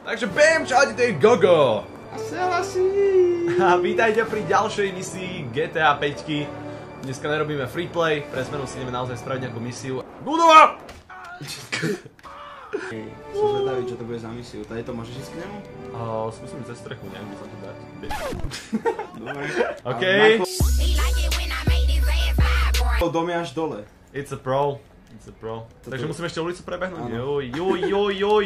Takže BAM, čaute, to je Gogo! Asi. A vítajte pri ďalšej misii GTA 5. Dneska nerobíme freeplay, pre zmenu si ideme naozaj spraviť nejakú misiu. Budova! Som zvedavý, čo to bude za misiu. Tady to môžeš ísť k nemu? Skúsim cez strechu, nejak by som to dať. Dobre. OK. Dom je až dole. It's a pro. Takže musíme ešte ulicu prebehnúť. Joj.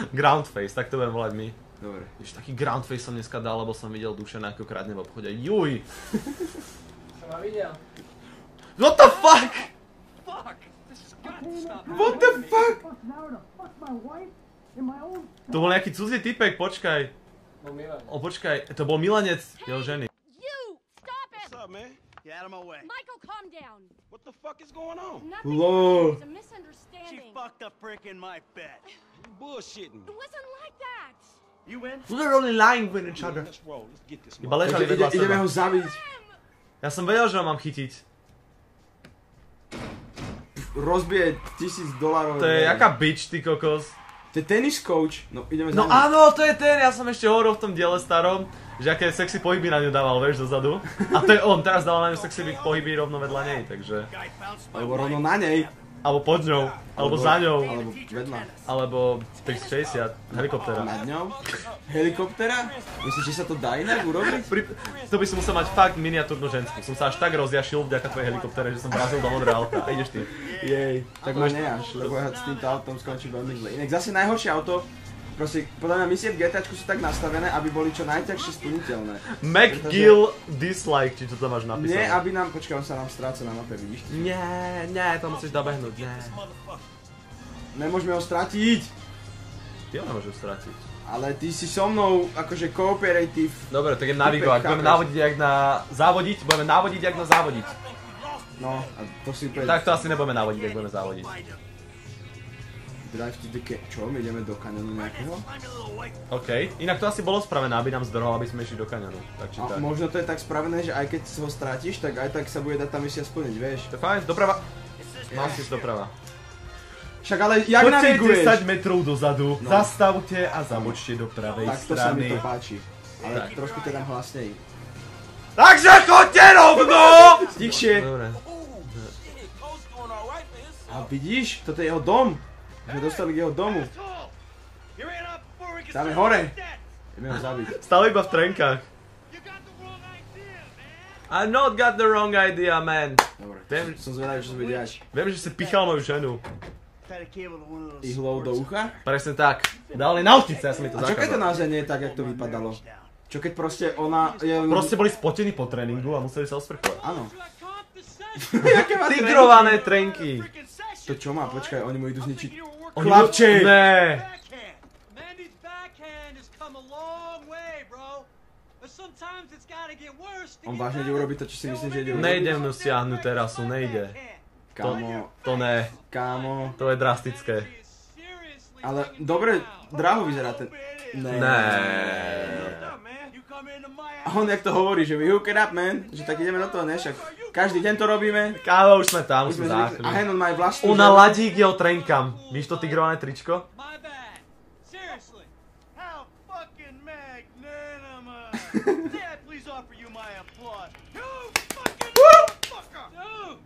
Ground face, tak to budem volať my. Dobre. Ešte taký ground face som dneska dal, lebo som videl Dušana, ako kradne v obchode. Juj! Som ma videl. What the fuck? What the fuck? To bol nejaký cudzí typek, počkaj. Bol Milan. Počkaj, to bol milanec jeho ženy. You! Stop it! What's up, man? Get out of my way. Michael, calm down. What the fuck is going on? Nothing. Whoa. It's a She misunderstanding. fucked a prick in my bed. You bullshitting It me. wasn't like that. You in? We're only lying with each other. Let's roll. Let's get this. Iba motherfucker. ležali vedľa Ideme ho seba. zabiť. Ja som vedel, že ho mám chytiť. Rozbije $1000. To je jaká bitch, ty kokos. To je tenis coach. No ideme za No ním. áno, to je ten, ja som ešte hovoril v tom diele starom, že aké sexy pohyby na ňu dával, vieš, dozadu. A to je on, teraz dal na ňu sexy pohyby rovno vedľa nej, takže... Alebo rovno na nej. Alebo pod ňou, alebo za ňou, Alebo vedľa. alebo 360, helikoptera. Nad ňou. Helikoptera? Myslíš, že sa to dá inak urobiť? To by si musel mať fakt miniatúrnu ženskú. Som sa až tak rozjašil vďaka tvojej helikoptere, že som vrazil do modré auta. A ideš ty. Jej. Tak ma neáš, lebo ja s týmto autom skončím veľmi zle. Inak zase najhoršie auto, proste, podľa mňa misie v GTAčku sú tak nastavené, aby boli čo najťažšie splniteľné. McGill dislike, či čo to máš napísané. Nie, aby nám, počkaj, on sa nám stráca na mape, vidíš? Nie, to musíš dobehnúť, nie. Nemôžeme ho stratiť, Ty ho nemôžeš stratiť. ale ty si so mnou, akože cooperative. Dobre, tak idem navigovať, budeme návodiť jak na závodiť, závodiť. No, a to si úplne... Tak to asi nebudeme návodiť, jak budeme závodiť. Drive to the čo, my ideme do kanionu nejakého? OK, inak to asi bolo spravené, aby nám zdrhol, aby sme išli do kaňonu. Tak či A tak. možno to je tak spravené, že aj keď ho strátiš, tak aj tak sa bude dať tá misia splniť, vieš? To je fajn, doprava. Mal si doprava. Však ale jak naviguješ? 10 metrov dozadu, zastavte a zabočte do pravej Tak to sa mi strany. to páči. Ale Tak. trošku teda hlasnej. Takže choďte rovno! Tichšie. Dobre. A vidíš? Toto je jeho dom. Sme dostali k jeho domu. Dáme hore. Ideme ho zabiť. Stále iba v trenkách. I not got the wrong idea, man. Dobre, Viem- som zvedavý, čo sa bude diať. Viem, že si pichal moju ženu. Ihlou do ucha? Presne tak. Dali nautice, ja som mi to A čo keď to zakázal. naozaj nie je tak, jak to vypadalo? Čo keď proste ona je... Proste boli spotení po tréningu a museli sa osprchovať. Áno. Tigrované trenky. To čo má? Počkaj, oni mu idú zničiť. Oni Chlapče! Ne. Mandy's backhand has come a long way, bro. But sometimes it's gotta get worse. On vážne ide urobiť to, čo si myslím, že ide urobiť. Nejdem mu stiahnuť terasu, nejde. Kámo, To ne. kámo. To je drastické. Ale dobre, draho vyzerá ten... Ne. A on jak to hovorí, že we hook it up, man. Že tak ideme do toho, ne? Však každý deň to robíme. Káva, už sme tam, Už sme sme zvykli. A zákli. hen on má aj vlastnú Una ženu. ladík jeho trenkam. Víš to tigrované tričko? My bad. Seriously. How fucking magnanimous. May I please offer you my applause? You fucking motherfucker. Dude.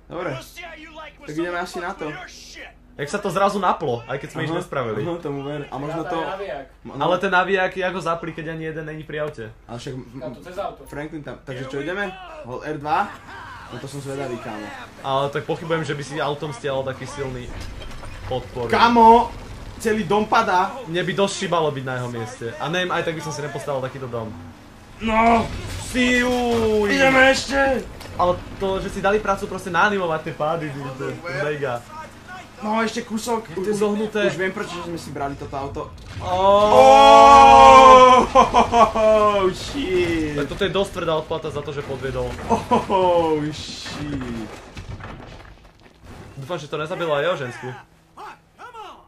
Dobre. We'll see how you like when Tak ideme someone asi na fucks to. with your shit. Jak sa to zrazu naplo, aj keď sme nič nespravili. Aha, tomu ver. A možno to... Navijak. Ale ten navijak, jak ho zapli, keď ani jeden není pri aute. Ale však... Ja to cez auto. Franklin tam... Takže čo ideme? Hol R2? No to som zvedavý, kámo. Ale tak pochybujem, že by si autom stiahol taký silný podpor. Kámo! Celý dom padá. Mne by dosť šibalo byť na jeho mieste. A neviem, aj tak by som si nepostavil takýto dom. No! Siuj! Ideme ešte! Ale to, že si dali prácu proste naanimovať tie pády, to je mega. No ešte kúsok. to je zohnuté. Už viem, prečo sme si brali toto auto. Oh, Shit! tak toto je dosť tvrdá odplata za to, že podviedol. Oh, shit. Dúfam, že to nezabilo aj jeho ženskú. Come on.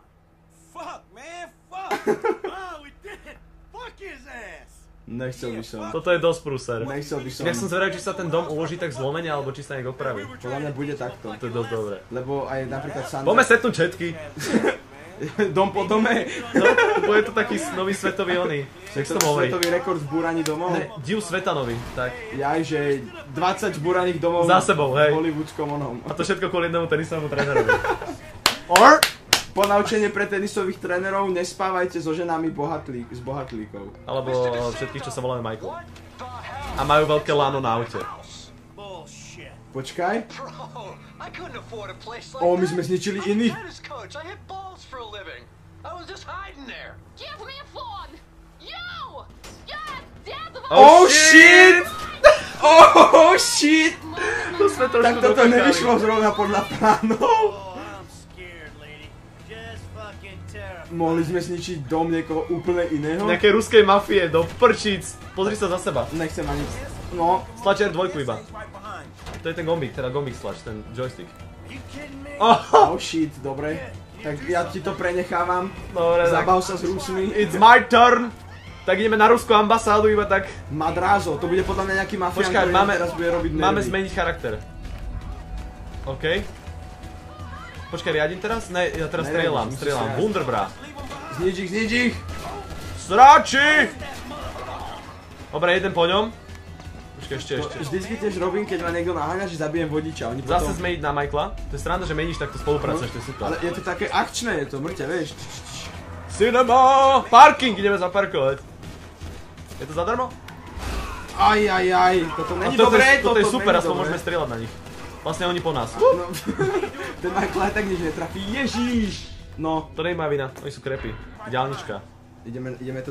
Fuck, man. Fuck. Oh, we did it. Fuck his ass. Nechcel by som. Toto je dosť prúser. Nechcel by som. Ja som zvedavý, či sa ten dom uloží tak zlomene, alebo či sa nejak opraví. Podľa mňa bude takto. To je dosť dobré. Lebo aj napríklad Sandra... Poďme setnúť všetky. Dom po dome. No, bude to taký nový svetový oný. Jak sa to hovorí? Svetový rekord zbúraní domov. Ne, div sveta nový, tak. Jaj, že 20 zbúraných domov Za sebou, hej. v hollywoodskom onom. A to všetko kvôli jednému tenisovému trénerovi. Or ponaučenie pre tenisových trénerov, nespávajte so ženami z bohatlíkov. Alebo všetkých, čo sa voláme Michael. A majú veľké lano na aute. Bullshit. Počkaj. Bro, I couldn't afford a place like O, my that. sme zničili I'm a iných. tennis coach. I hit balls for a living. I was just hiding there. Give me a phone! You! You're dead! Oh shit! Oh shit! To sme trošku Tak toto dokázali. nevyšlo zrovna podľa plánov. Oh, I'm scared, lady. Just fucking terrified. Mohli sme zničiť dom niekoho úplne iného. Nejakej ruskej mafie, do prčíc. Pozri sa za seba. Nechcem ani... No, Stlač R2 iba. Right behind you. To je ten gombík, teda gombík stlač, ten joystick. You kidding me? Oh, oh shit, dobre. Tak ja ti to prenechávam. dobre, tak. Zabav sa s Rusmi. It's my turn. Tak ideme na ruskú ambasádu iba tak. Madrázo, to bude podľa mňa nejaký mafián, Počkaj, ktorý máme, teraz bude robiť nervy. máme zmeniť charakter. OK. Počkaj, riadím teraz? Ne, ja teraz Neriadiš, musíš strieľam. strieľať. Wunderbra. Znič ich! Sráči! Dobre, jeden po ňom. Počkaj, ešte. Vždycky tiež robím, keď ma niekto naháňa, že zabijem vodiča. Oni Zase potom... zmeniť na Michaela. To je sranda, že meníš takto spolupracuješ, to je super. Ale je to také akčné, je to mŕte, vieš. Cinema! Parking! Ideme zaparkovať. Je to zadarmo? Aj, toto A není toto dobré, je super, není aspoň dobré. môžeme strieľať na nich. Vlastne oni po nás. No, ten Michael aj tak nič netrafí, Ježíš! No, To nie je moja vina, oni sú krepy. Diaľnička.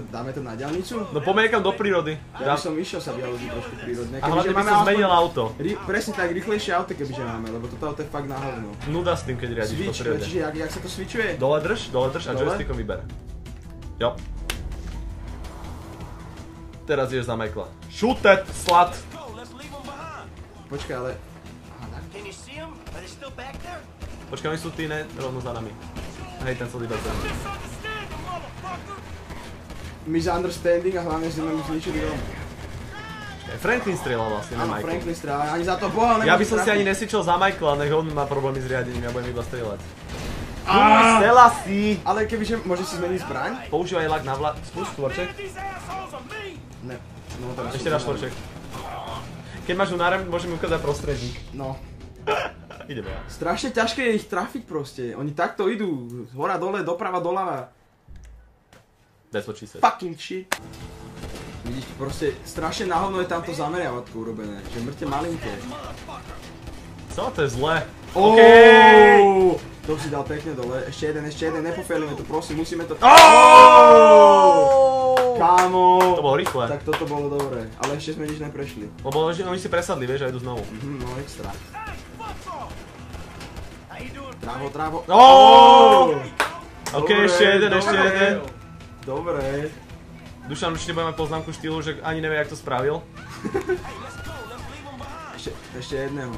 dáme to na diaľnicu? No poďme niekam do prírody. Ja by som išiel sa vyjaložiť trošku prírodne. A hlavne by som zmenil auto. Presne tak, rýchlejšie auto kebyže máme, lebo toto auto je fakt na hovno. Nuda s tým, keď riadiš po Switch, prírode. čiže jak sa to switchuje? Dole drž a Dole? joystickom vyber. Jo. Teraz ideš za Michaela. Shoot that slut! Go, let's leave them behind. Počkaj, ale... Can you see them? Are they still back there? Počkaj, oni sú tí, ne? Rovno za nami. Hej, ten sa vyber. Misunderstand them, motherfucker. Misunderstanding a hlavne sme mu zničili dom. Franklin strieľal vlastne na Áno, Michael. Franklin strieľa, ani za to boha Ja by nemôže som si ani trafiť. nesvičil za Michaela, nech on má problémy s riadením, ja budem iba strieľať. Stela si! Ale kebyže, môže si zmeniť zbraň? Používaj lak na vlak. Spust štvorček. These assholes are me. Ne. No, teraz Ešte som raz to štvorček. Keď máš unárem, môžem ukázať prostredník. No. Ideme ja. Strašne ťažké je ich trafiť proste. Oni takto idú. Z hora dole, doprava doľava. That's what she said. Fucking shit. Vidíš, proste strašne na hovno je tamto zameriavatko urobené. Že mŕte malinké. Co? To je zlé. Okej! To si dal pekne dole. Ešte jeden. Nepofailujme to, prosím, musíme to... Kámo! To bolo rýchle. Tak toto bolo dobré. Ale ešte sme nič neprešli. Lebo oni si presadli, vieš, a idú znovu. No extra. Hey, fuck off. How you doing? Trávo. OK, Dobre, ešte jeden. Dobre. Dušan určite bude mať poznámku štýlu, že ani nevie, jak to spravil. Ešte jedného.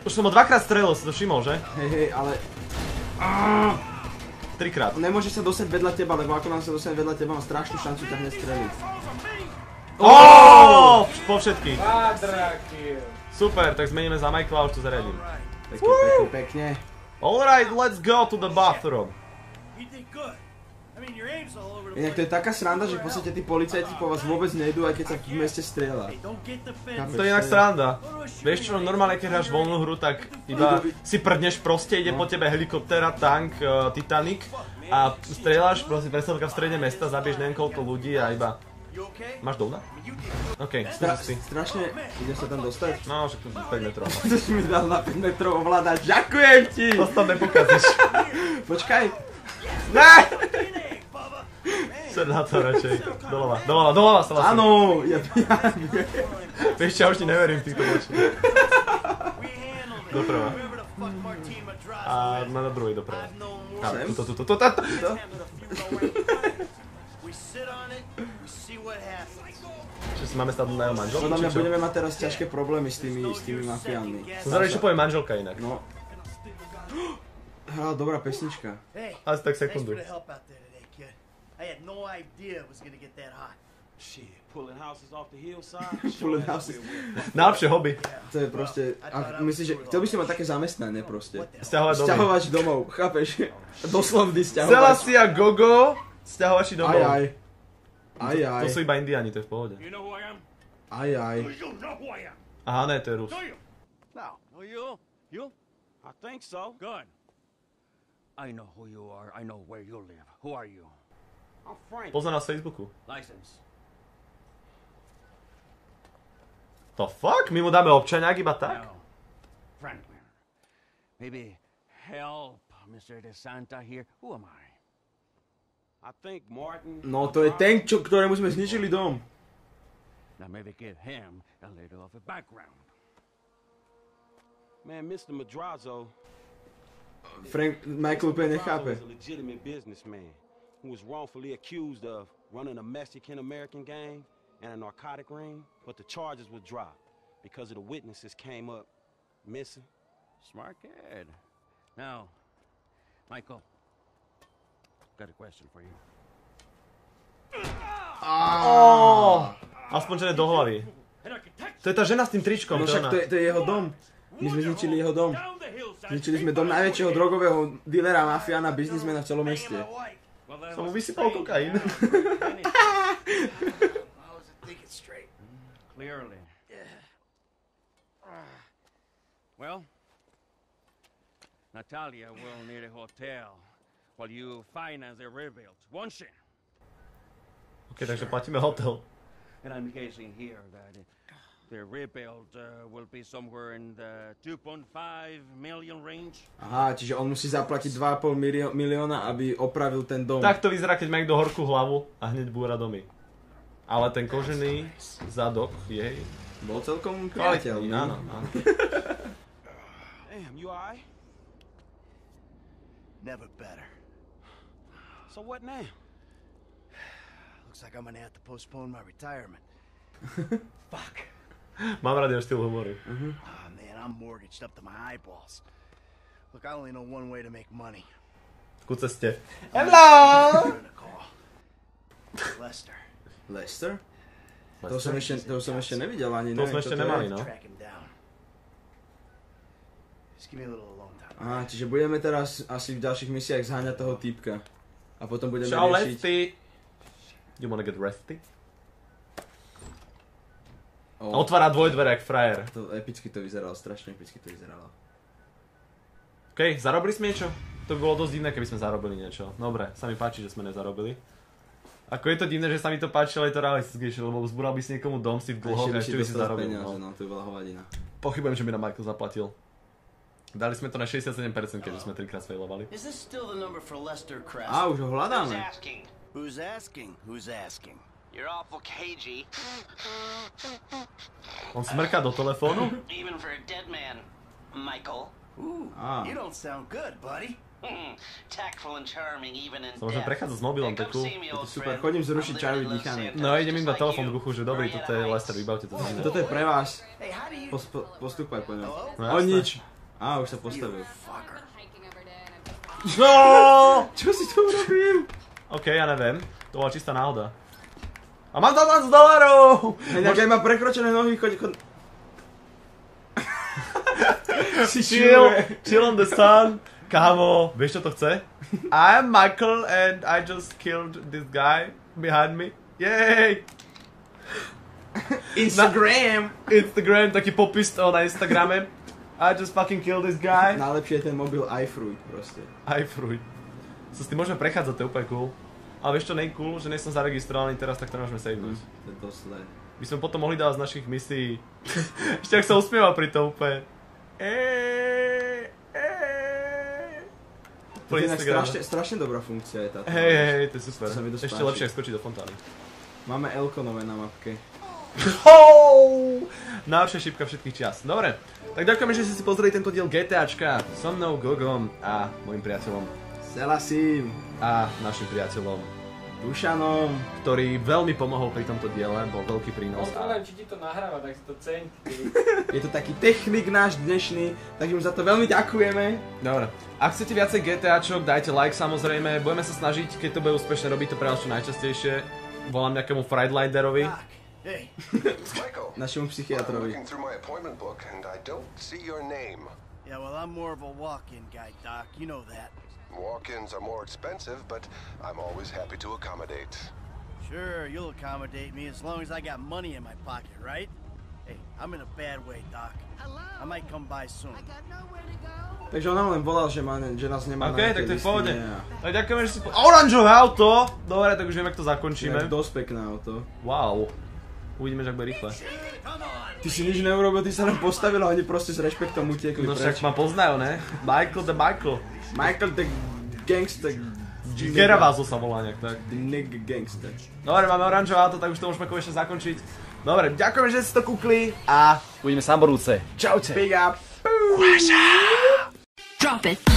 Už som ho dvakrát strelil, si to všimol, že? Hej, ale... Trikrát. Nemôže sa dostať vedľa teba, lebo ako nám sa dostane vedľa teba, má strašnú šancu ťa hneď streliť. Po všetkých. Quadra-kill. Super, tak zmeníme za Michaela a už to zariadím. Pekne. Alright, let's go to the bathroom. You did good. I mean, your aim's all over the Inak to je place. taká sranda, že v podstate tí policajti po vás vôbec nejdú, aj keď sa v meste strieľa. Hey, don't get defensive. To je inak sranda. Vieš čo, normálne keď hráš voľnú hru, tak iba si prdneš proste, ide po tebe helikoptéra, tank, Titanic a strieľaš, proste predstavka v strede mesta, zabiješ neviem koľko ľudí a iba... You okay? Máš dovna? You did. OK, skúsi si. Strašne... Idem sa tam dostať? No, však to 5 metrov. To si mi dal na 5 metrov ovládať. Ďakujem ti! To tam nepokazíš. Počkaj. Ne! Hey, Bubba. Sed na to radšej. Doľava sa vlastne. Áno, Vieš čo, ja už ti neverím v týchto voči. We handled it. Doprava. Wherever the fuck Martina drives A away. na druhej doprava. I've known more. Tam, Sem? tuto. Handled a few lower times. We sit on it, we see what happens. Čiže si máme stáť na jeho manželku, Podľa mňa či čo? budeme mať teraz ťažké problémy s tými mafiánmi. Som zvedavý, čo povie manželka inak. No. Dobrá pesnička. Hey, Asi tak thanks sekundu. for the help out there today, kid. I had no idea it was gonna get that hot. Shit, pulling houses off the hillside. Pulling houses. Najlepšie hobby. To je proste, a myslíš, že chcel by si mať také zamestnanie proste. Sťahovať domov. Sťahovač domov, chápeš? Doslovný sťahovač. Selassie Gogo, sťahovači domov. Aj. To sú iba Indiáni, to je v pohode. You know who I am? Aj. You know who I am. Aha, ne, to je Rus. Do you? No. Well, you? I think so. Good. I know who you are. I know where you live. Who are you? I'm Frank. Pozná nás z Facebooku. License. To fuck? My mu dáme občaniak iba tak? No. Franklin. Maybe help Mr. DeSanta here. Who am I? I think Martin. No to je ten, ktorému sme zničili dom. Now maybe give him a little of a background. Man, Mr. Madrazo. Michael úplne nechápe. was a legitimate businessman who was wrongfully accused of running a Mexican-American gang and a narcotic ring, but the charges were dropped because of the witnesses came up missing. Smart kid. Now, Michael, got a question for you. Aspoň, že ne do hlavy. To je tá žena s tým tričkom. No však to je jeho dom. My sme zničili jeho dom. Zničili sme dom najväčšieho drogového dealera, mafiána, biznismena v celom meste. Som mu vysypal kokain. Clearly. Well, Natalia will need a hotel while you finance the rebuild, won't she? Ok, takže platíme hotel. And I'm guessing here that the rebuild will be somewhere in the 2.5 million range. Aha, čiže on musí zaplatiť 2,5 milióna, aby opravil ten dom. Tak to vyzerá, keď má niekto horkú hlavu a hneď búra domy. Ale ten kožený zadok jej bol celkom priateľný. Áno. Damn, you alright? Never better. So what now? Looks like I'm gonna have to postpone my retirement. Fuck. Mám rád jeho štýl humoru. Ah, man, I'm mortgaged up to my eyeballs. Look, I only know one way to make money. Ku ceste. Hello! Lester. Lester? To som ešte nevidel ani. To sme ešte nemali, no. Track him down. Just give me a little alone time. Aha, čiže budeme teraz asi v ďalších misiách zháňať toho týpka. A potom budeme Čau, riešiť... Lefty. You wanna get resty? A otvára dvojdvere, jak frajer. To epicky to vyzeralo, strašne epicky to vyzeralo. OK, zarobili sme niečo? To by bolo dosť divné, keby sme zarobili niečo. Dobre, sa mi páči, že sme nezarobili. Ako je to divné, že sa mi to páči, ale je to realistickejšie, lebo zbúral by si niekomu dom si v dlhoch a ešte by si zarobil. Peniaze, no, to by bola hovadina. Pochybujem, že by nám Michael zaplatil. Dali sme to na 67%, keďže sme 3-krát failovali. Is this still the number for Lester Crest? Á, už ho Who's hľadáme. asking? Who's asking? Who's asking? You're awful cagey. On smrká do telefónu? Even for a dead man, Michael. Ooh, Ah. you don't sound good, buddy. Tactful and charming even in Sa môžem death. prechádzať s mobilom, to je Hey, come cool. see me, To old je super, friend. chodím zrušiť I'm čarový living in dýchanie. Los No, idem im Santos, dať telefón just k uchu, že like dobrý, you. toto je Lester, vybavte to za mňa. Toto je pre vás. Hey, how do you... Postúpaj po ňom. No, O jasné. nič. Á, už sa postavil. Fucker. No! Čo si to urobil? OK, ja neviem. To bola čistá náhoda. A mám tam $12! Inak aj má prekročené nohy, choď. Si Chill on the sun. Kámo, vieš čo to chce? I'm Michael and I just killed this guy behind me. Yay! Instagram! Instagram, taký popis toho na Instagrame. I just fucking killed this guy. Najlepšie je ten mobil iFruit proste. iFruit. So s tým môžeme prechádzať, to je úplne cool. Ale vieš čo, nej cool, že nej som zaregistrovaný teraz, tak to môžeme savenúť. To je dosť zlé. My sme potom mohli dávať z našich misií. Ešte ak sa usmieval pri tom úplne. To je inak strašne dobrá funkcia je táto. Hej, to je super. To sa mi dosť Ešte páči. lepšie, ak skočiť do fontány. Máme Elko nové na mapke. Najlepšia šipka všetkých čas. Dobre, tak ďakujeme, že ste si pozreli tento diel GTAčka so mnou, Gogom a mojim priateľom Selassie, a našim priateľom, Dušanom. ktorý veľmi pomohol pri tomto diele, bol veľký prínos. Neviem, či ti to nahráva, tak si to ceň. Je to taký technik náš dnešný, takže mu za to veľmi ďakujeme. Dobre, ak chcete viacej GTAčok, dajte like samozrejme, budeme sa snažiť, keď to bude úspešné, robiť to pre nás čo najčastejšie. volám nejakému Friedlinderovi. Hey, Michael, Našemu I'm psychiatrovi. looking through my appointment book and I don't see your name. yeah, well, I'm more of a walk-in guy, Doc. You know that. Walk-ins are more expensive, but I'm always happy to accommodate. Sure, you'll accommodate me as long as I got money in my pocket, right? Hey, I'm in a bad way, Doc. I might come by soon. Takže on nám len volal, že nás nemá OK, na tak to je v listine pohode. a- Tak ďakujeme, že si... Oranžové auto! Dobre, tak už vieme, ako to zakončíme. Inak dosť pekné auto. Wow. Uvidíme, že ak bude rýchle. Ty si nič neurobil, ty sa nám postavil a oni proste s rešpektom utiekli No preč. však ma poznajú, ne? Michael the Michael. Michael the Gangster. Geravazo sa volá nejak tak. The nigga gangster. Dobre, máme oranžové auto, tak už to môžeme konečne zakončiť. Dobre, ďakujem, že ste to kúkli a Uvidíme sa na budúce. Čaute. Big up. Drop it.